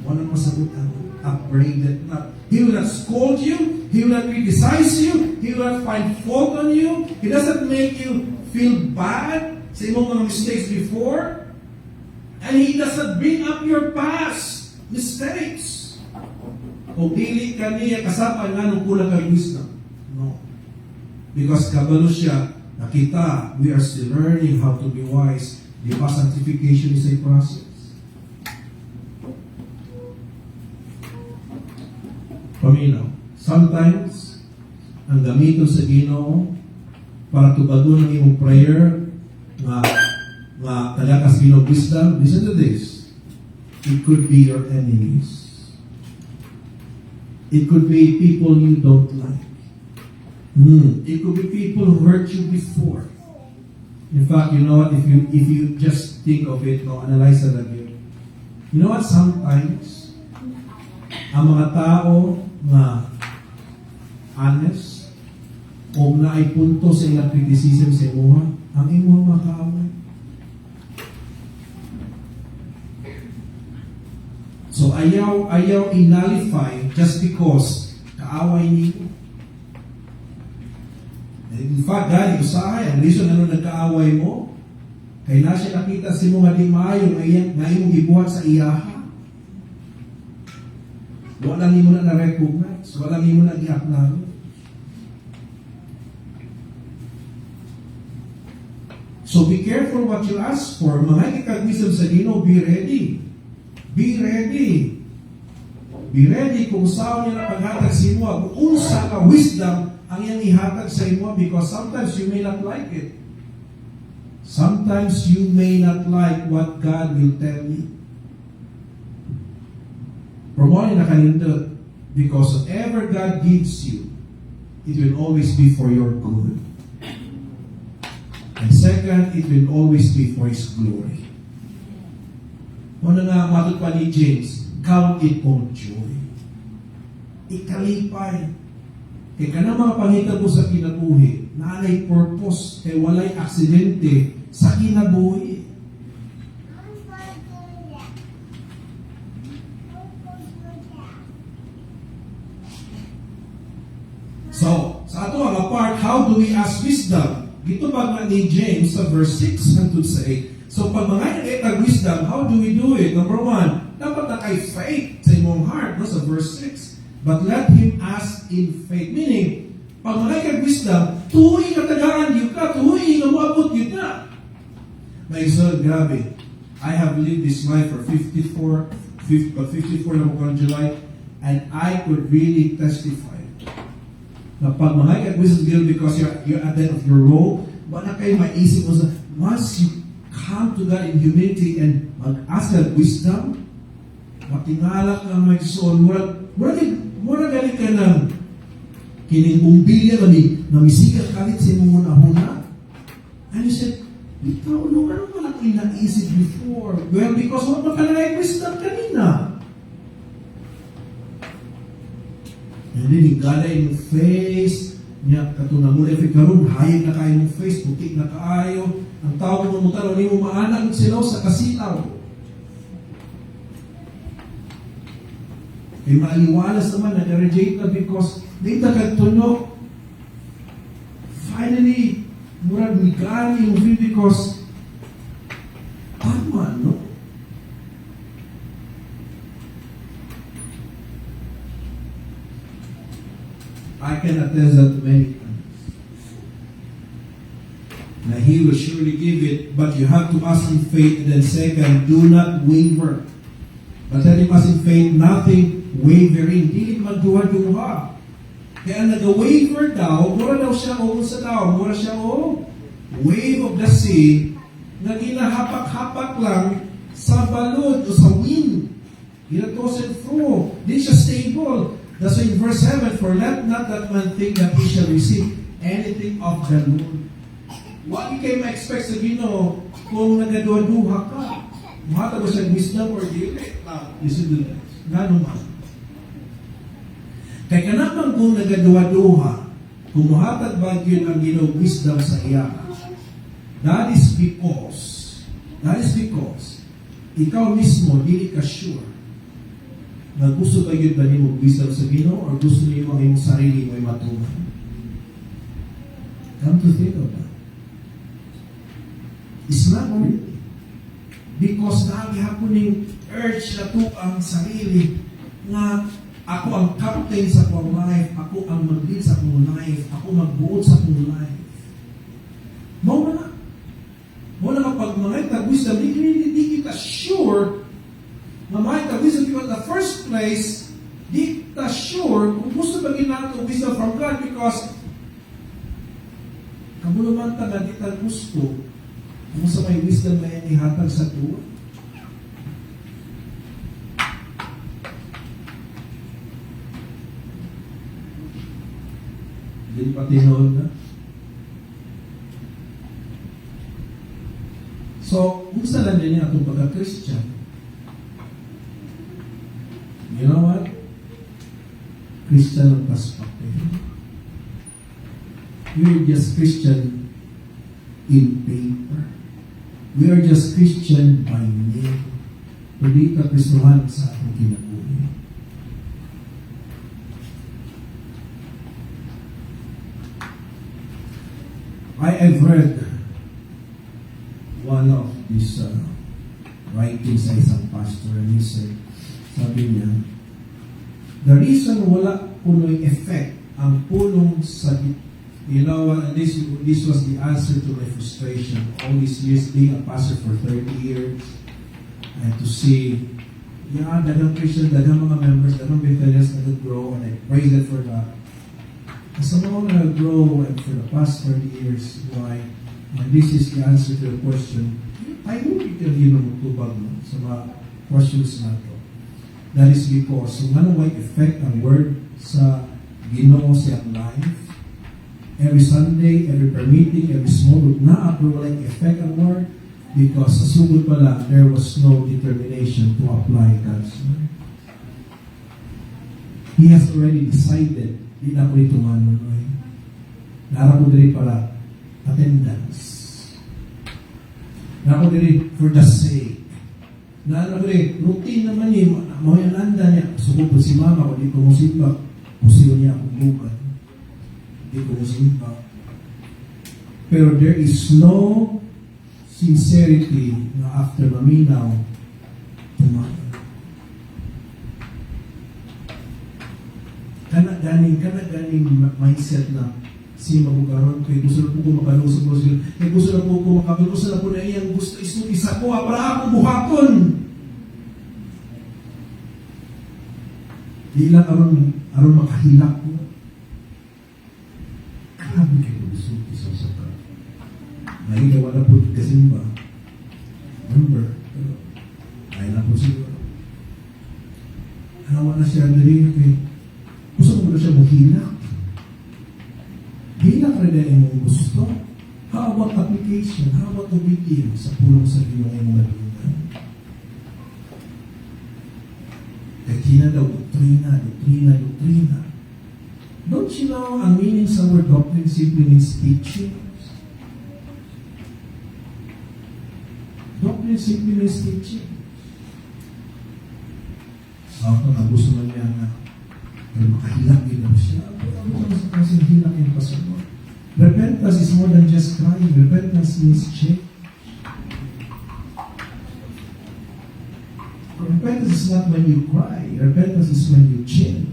Wala masagot ang upbraided not. He will not scold you, He will not criticize you, He will not find fault on you, He doesn't make you feel bad sa imong mga mistakes before, and He doesn't bring up your past mistakes. O dili ka niya kasapan nga nung kulang kang wisdom. No. Because kabalo siya, nakita, we are still learning how to be wise. Di ba sanctification is a process? Paminaw. Sometimes, ang gamiton sa Ginoo para tubagon ng imong prayer nga talakas Ginoo wisdom, listen to this. It could be your enemies. It could be people you don't like. It could be people who hurt you before. In fact, you know what? If you just think of it, no, analyze it again. You know what? Sometimes, ang mga tao na honest o na ay punto sa ilang criticism sa imuha, ang imuha makaaway. So ayaw inalify just because kaaway niyo. In fact, dahil usahay, ang reason ano nagkaaway mo, kay na siya nakita si mo nga di maayo nga imong gibuhat sa iyaha. Wala nimo na na-recognize, wala nimo na i-acknowledge. So be careful what you ask for. Mga ikag-wisdom sa Ginoo, be ready. Be ready. Be ready kung saan niya na paghatag sa imo. Kung unsa ka wisdom ang iyang ihatag sa imo, because sometimes you may not like it. Sometimes you may not like what God will tell you. Promote na kanindot, because whatever God gives you, it will always be for your good. And second, it will always be for His glory. Muna nga matut pa ni James, count it all joy. Ikalipay. Kaya ka na mga pangitabo sa kinabuhi, na alay purpose, kay walay aksidente sa kinabuhi. So, sa ato ang part, how do we ask wisdom? Dito ba nga ni James sa verse 6 hangtod sa 8. So, pag mga nag-etag wisdom, how do we do it? Number 1, dapat na kay faith sa imong heart, no? Sa verse 6. But let him ask in faith. Meaning, pag mga nag-wisdom, tuhoy katagaan yun ka, tuhoy na maabot yun ka. My son, grabe. I have lived this life for 54 na po on July, and I could really testify na pag mga nag-wisdom girl, because you're at the end of your rope, ba na kayo maisip mo sa, once you come to God in humility and mag-ask God wisdom, matingala ka may soul, mura galit ka ng kining bumbilya na misigat kalit sa mong una-huna. And you said, ikaw, ano man ako naisip before? Well, because what ba ka na wisdom kanina? And then, galay yung face, niya katuna mo, if ikaroon, hayag na kayo yung face, putik na kaayo, ang tawag mo mutalo, hindi mo maanag sila sa kasilaw. Eh, maaliwalas naman, nag-reject na because di na kagtunok. Finally, murag migali yung feel because tama, no? I can attest that to many times. Now, He will surely give it, but you have to ask in faith, and then second, do not waver. But let him ask in faith, nothing wavering. Dili magduha-duha. Kaya nag-waver daw, mura daw siya o sa daw, mura siya o wave of the sea na ginahapak-hapak lang sa balod o sa wind. Ginatoss and fro. Di siya stable. That's why in verse 7, for let not that man think that he shall receive anything of the Lord. Wagi kayo ma-expect sa Ginoo kung nagaduha-duha ka. Mahata ba siya wisdom or dili? Listen to that. Gano'n man. Kaya ka naman kung nagaduha-duha, kung mahatag ba yun ang Ginoo wisdom sa iya, that is because ikaw mismo, dili ka sure na gusto ba yun ba niyo wisdom sa Ginoo or gusto niyo ang iyong sarili mo'y matuman. Come to think of that. It's not really. Because naghihapon yung urge na to ang sarili nga ako ang captain sa akong life, ako ang mag-lead sa akong life, ako mag-buod sa akong life. Mo na kapag mga wisdom, di kita sure na mga wisdom because in the first place, di kita sure kung gusto ba ginagawa wisdom from God because kabuluman ta na di ta gusto kung sa may wisdom na yan ihatag sa tuwa. Hindi pa tinood na. So, kung sa lang din niya itong pagka-Christian, you know what? Christian ang perspective. We're just Christian in paper. We are just Christian by name. Hindi ka Kristohan sa ating kinabuhi. I have read one of these writings sa isang pastor and he said, sabi niya, the reason wala punoy effect ang pulong sa you know what, this was the answer to my frustration. All these years being a pastor for 30 years and to see dagang Christian, dagang mga members, dagang Bethelians nag-grow and I praise it for that. As a mga nag-grow and for the past 30 years, why? And this is the answer to the question. I hope you can magtubag sa mga questions na ito. That is because kung ano may effect ang word sa Ginoo siyang life, every Sunday, every prayer meeting, every small group, na-approve like effect ang word because sa sugod pala, there was no determination to apply God's word. He has already decided, di na ko dito manunoy. Nara ko diri para attendance. Nara ko diri for the sake. Nara ko diri, routine naman niya, mahuyananda niya. Sugod po si mama ko, di ko musibak. Pusiyo niya akong bukan. Di ko musibak. Pero there is no sincerity na after maminaw, tumagal. Kana ganing mindset na si mabukaron kay gusto na po ko makalusog ko sila kay gusto na po ko makabalo gusto na po na iyang gusto isulti sa ko para ako buhaton di lang aron makahilak ko grabe kayo gusto sa ta nahigawa na po kasimba remember ay na po siguro hawa na siya dali kay gusto mo na siya mahilak. Hilak rin na yung gusto. How about application? How about obedience sa pulong sa Diyos ay mga lunan? Kaya daw, doktrina. Don't you know ang meaning sa word doctrine simply means teaching? Doctrine simply means teaching. Ito na gusto na niya na makahilak din daw siya. Ano sa kasing hilak yung pasunod? Repentance is more than just crying. Repentance means change. Repentance is not when you cry. Repentance is when you change.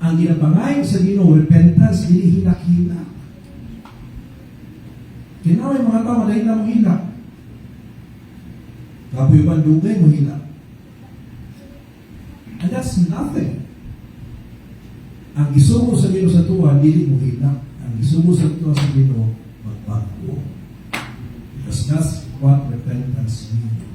Ang ginapangayag sa Ginoo, repentance, dili hilak-hilak. Kinawa yung mga tao, dahil na mong hilak. Kapoy ba dugay mo hilak? And that's nothing. ang gisugo sa Ginoo sa tuwa, dili mo hilak. Ang gisugo sa tuwa sa Ginoo, magbago. Because that's what repentance means.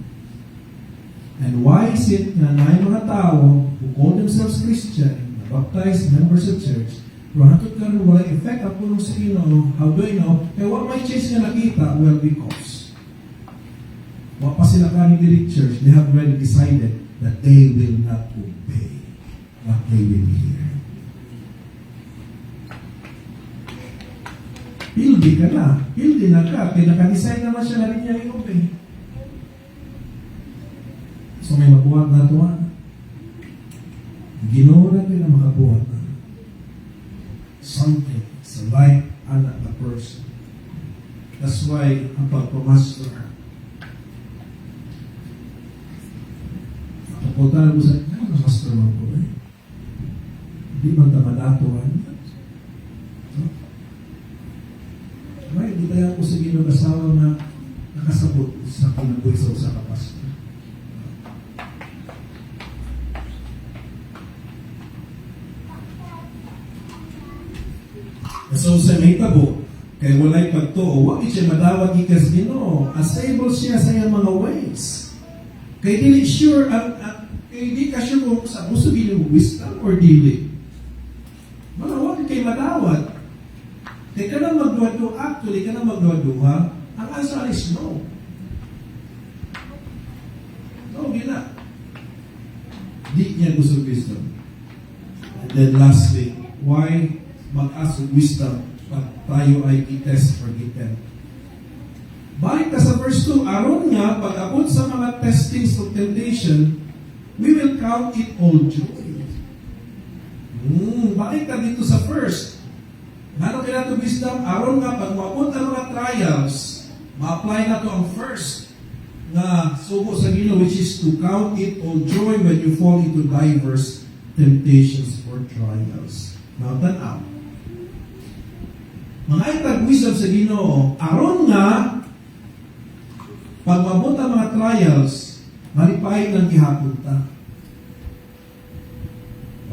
And why is it na mga tao who call themselves Christian, na baptized members of church, pero hatod ka rin walang effect ang pulong sa Ginoo? How do I know? Kaya what may change nga nakita? Well, because wa pa sila kaning diri church, they have already decided that they will not obey what they will hear. Hildi ka na. Hildi na ka. Kaya nakadesign naman siya na rin niya i-obey. So may mabuhat na ito. Ginoo na rin na makabuhat na. Something sa life and the person. That's why ang pagpamaster, napapunta na ko sa master mo po eh. Hindi man tamadatuan. Right, di kaya ako sa Ginoo asawa na nakasabot sa kinabuhi sa usa ka pastor. So sa may tabo, kay walay pagtuo, wa siya madawat ikas Ginoo. Unstable siya sa iyang mga ways. Kay dili sure kay di ka sure kung sa gusto Ginoo wisdom or dili. Mga wa kay madawat. Kaya ka na magduwa-duwa, actually, ka na magduwa-duwa, ang answer is no. No, gina. Di niya gusto wisdom. And then lastly, why mag-ask of wisdom pag tayo ay i-test or i-tempt? Balik ka sa verse 2, aron nga, pag abot sa mga testings of temptation, we will count it all joy. Balik ka dito sa first. Ano kaya ito wisdom? Aron nga, pag mabot ang mga trials, ma-apply na ito ang first na sugo sa Ginoo, which is to count it all joy when you fall into diverse temptations or trials. Now, tanaw. Mga itag wisdom sa Ginoo, aron nga, pag mabot ang mga trials, malipahin ng gihapon ta.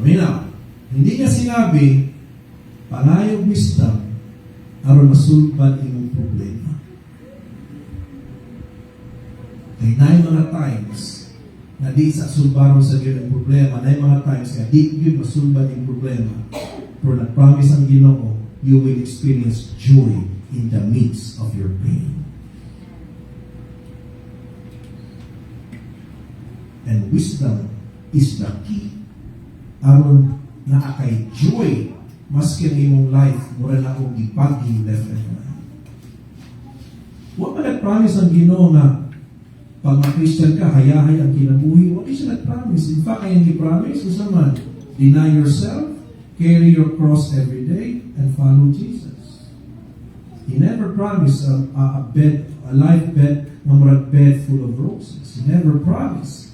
Aminaw, hindi niya sinabi, panayog wisdom aron masulbad imong problema. Kay naay mga times na di sa sulbaron sa Ginoo problema, naay mga times nga di gyud masulbad imong problema. Pero nag-promise ang Ginoo, you will experience joy in the midst of your pain. And wisdom is the key aron naa kay joy maski ang imong life, mura na akong ipagi left and right. Huwag pa nag-promise ang Ginoo na pag ma-Christian ka, hayahay ang kinabuhi. Huwag siya nag-promise. In fact, ayun di-promise, kung man, deny yourself, carry your cross every day, and follow Jesus. He never promised a life bed, na murag bed full of roses. He never promised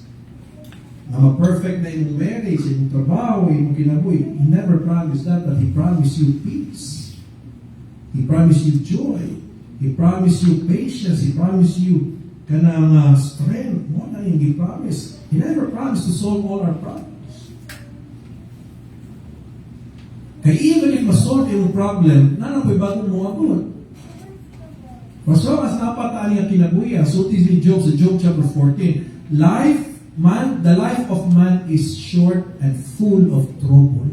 na ma-perfect na yung marriage, yung trabaho, yung kinabuhi. He never promised that, but He promised you peace. He promised you joy. He promised you patience. He promised you kanang strength. Mo na yung He promised. He never promised to solve all our problems. Kaya even if ma-solve yung problem, nalang ko'y bagong mo abot. Pastor, as napataan niya kinabuhi, so it is in Job, sa Job chapter 14, the life of man is short and full of trouble.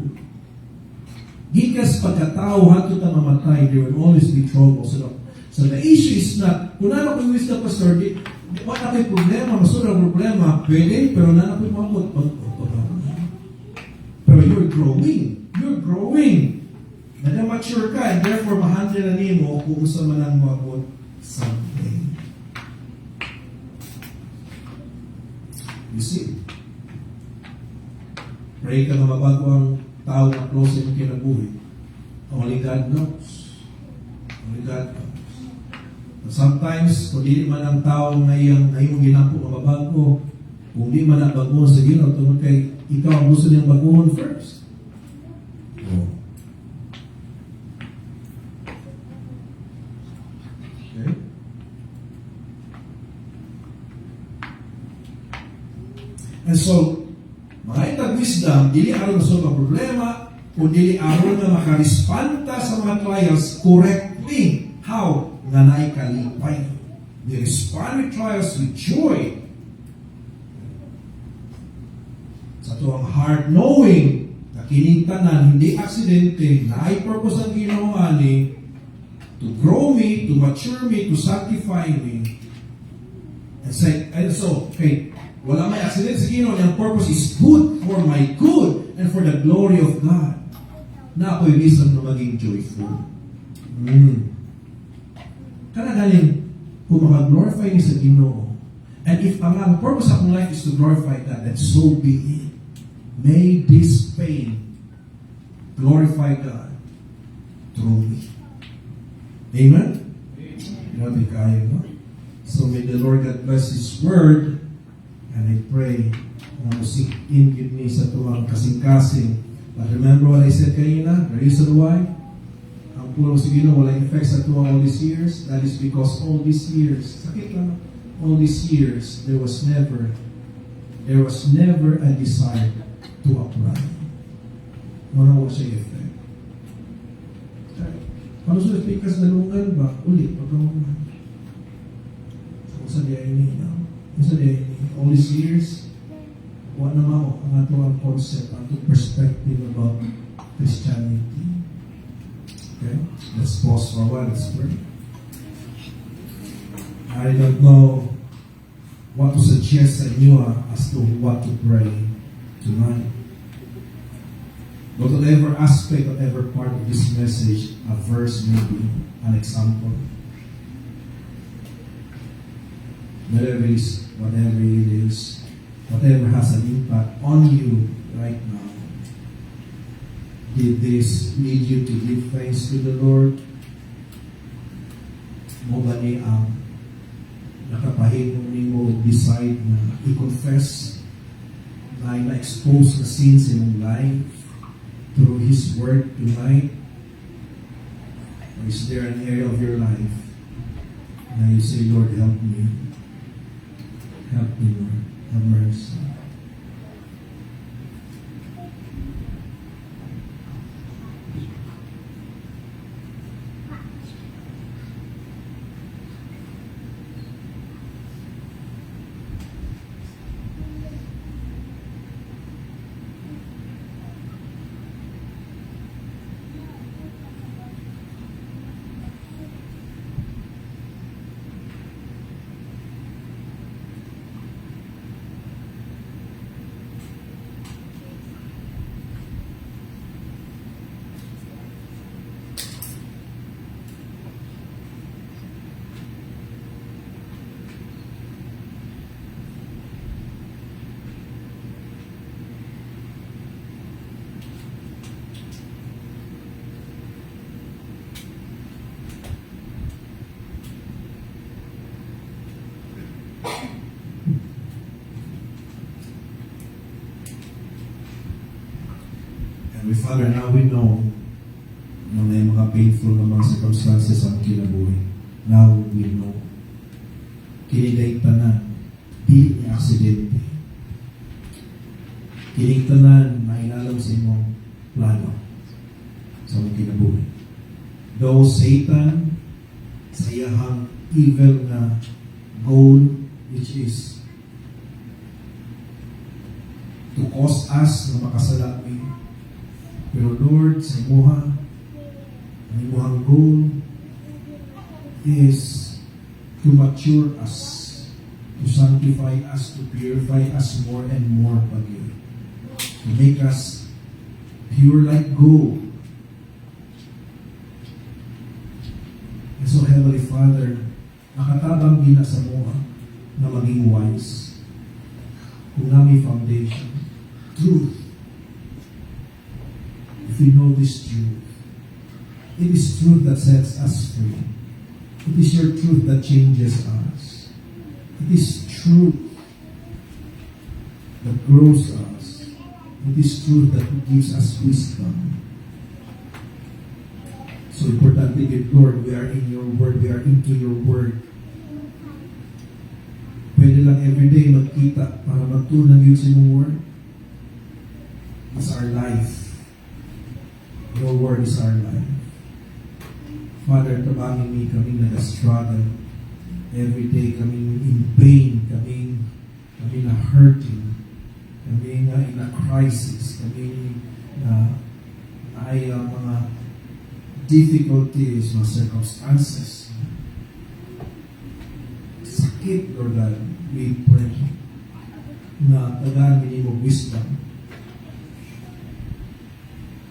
Gikas pagkatao, hato ta mamatay, there will always be trouble. So the issue is not, kung ano kung wisdom, Pastor, wala na kayo problema, masura problema, pwede, pero na kayo mamot. Pero you're growing. You're growing. Nag-mature ka, and therefore, mahandle na nimo kung sa manang mabot something. You see, pray ka na mabago ang tao na close yung kinabuhi. Only God knows. Only God knows. But sometimes, kung di man ang tao ngayong ginampo mababago, kung di man ang bagoon sa Ginoo, tungkol kay ikaw ang gusto niyang bagoon first. Oh. Okay? And so, mga itag wisdom, dili aron sa mga problema, kundi aron nga makarispanta sa mga trials correctly. How? Nga naay kalipay. We respond with trials with joy. Sa tuwang heart knowing na kining tanan hindi aksidente, naay purpose ang Ginoo ani to grow me, to mature me, to sanctify me. And so, okay, wala may accident sa Ginoo, yung purpose is good for my good and for the glory of God. Na ako'y reason na maging joyful. Kana galing, kung maka-glorify ni sa Ginoo, and if ang purpose of my life is to glorify God, then so be it. May this pain glorify God through me. Amen? Grabe kayo, no? So may the Lord God bless His Word, and I pray na musik in give me sa tuwang kasing-kasing. But remember what I said kanina? The reason why? Ang pulong sa Ginoo wala effect sa tuwang all these years, that is because all these years, sakit lang, all these years, there was never a desire to upright. Wala siya effect. Paano sa pikas dalungan ba? Ulit, pagkaungan. Sa diya ini, all these years, wala naman ang atong concept, atong perspective about Christianity. Okay? Let's pause for a while, let's pray. I don't know what to suggest sa inyo as to what to pray tonight. But whatever aspect, whatever part of this message, a verse maybe, an example. Whatever it is, whatever has an impact on you right now. Did this lead you to give thanks to the Lord? Mo ba ni ang nakapahimong ni mo decide na i-confess na na-expose na sins in mong life through His Word tonight? Or is there an area of your life na you say, Lord, help me? Help me, Lord. Have mercy. Father, now we know na may mga painful na mga circumstances ang kinabuhi. Now we know. Kiniday tanan, di ni aksidente. Kining tanan, mailalam sa imong plano sa mga kinabuhi. Though Satan, sa iyahang evil na goal, which is to cause us na makasalami. Pero Lord, sa imuhang goal is to mature us, to sanctify us, to purify us more and more pag-ibig. To make us pure like gold. And so, Heavenly Father, nakatabang gina sa mga na maging wise. Kung nami foundation, truth. If we know this truth, it is truth that sets us free. It is your truth that changes us. It is truth that grows us. It is truth that gives us wisdom. So importantly, with Lord, we are in your word. We are into your word. Pwede lang everyday magkita para matunan yun sa mong word. It's our life. tabangin mi kami nag-struggle. Every day kami in pain, kami na hurting, kami na in a crisis, kami na ay mga difficulties, mga circumstances. Sakit, Lord God, we pray na tagaan mo wisdom.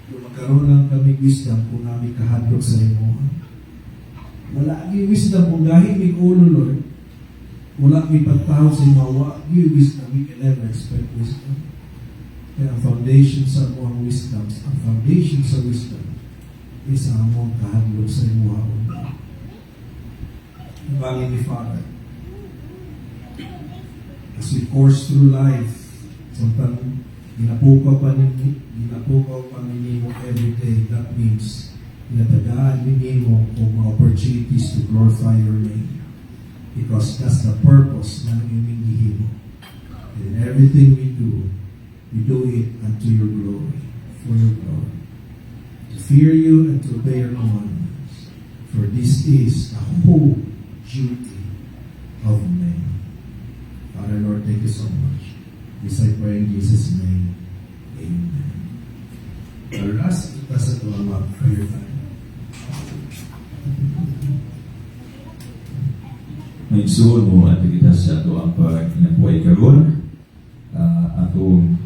Kung magkaroon lang kami wisdom kung namin kahadlok sa imo. Wala ang wisdom kung dahil may ulo, Lord. Wala may pagtawag sa imo. Wala ang wisdom. We can never expect wisdom. Kaya ang foundation sa among wisdom, ang foundation sa wisdom is ang among kahadlok sa imo. Bangin ni Father. As we course through life, sometimes ginapukaw pa ninyo every day. That means pinatagaan ninyo kung mga opportunities to glorify your name. Because that's the purpose ng iming gihimo. And everything we do it unto your glory, for your glory. To fear you and to obey your commandments. For this is the whole duty of man. Father, Lord, thank you so much. This I pray in Jesus' name. Amen. Our last kita sa tuwang prayer time. May igsoon mo at kita sa ato ang pagkinabuhay karon atong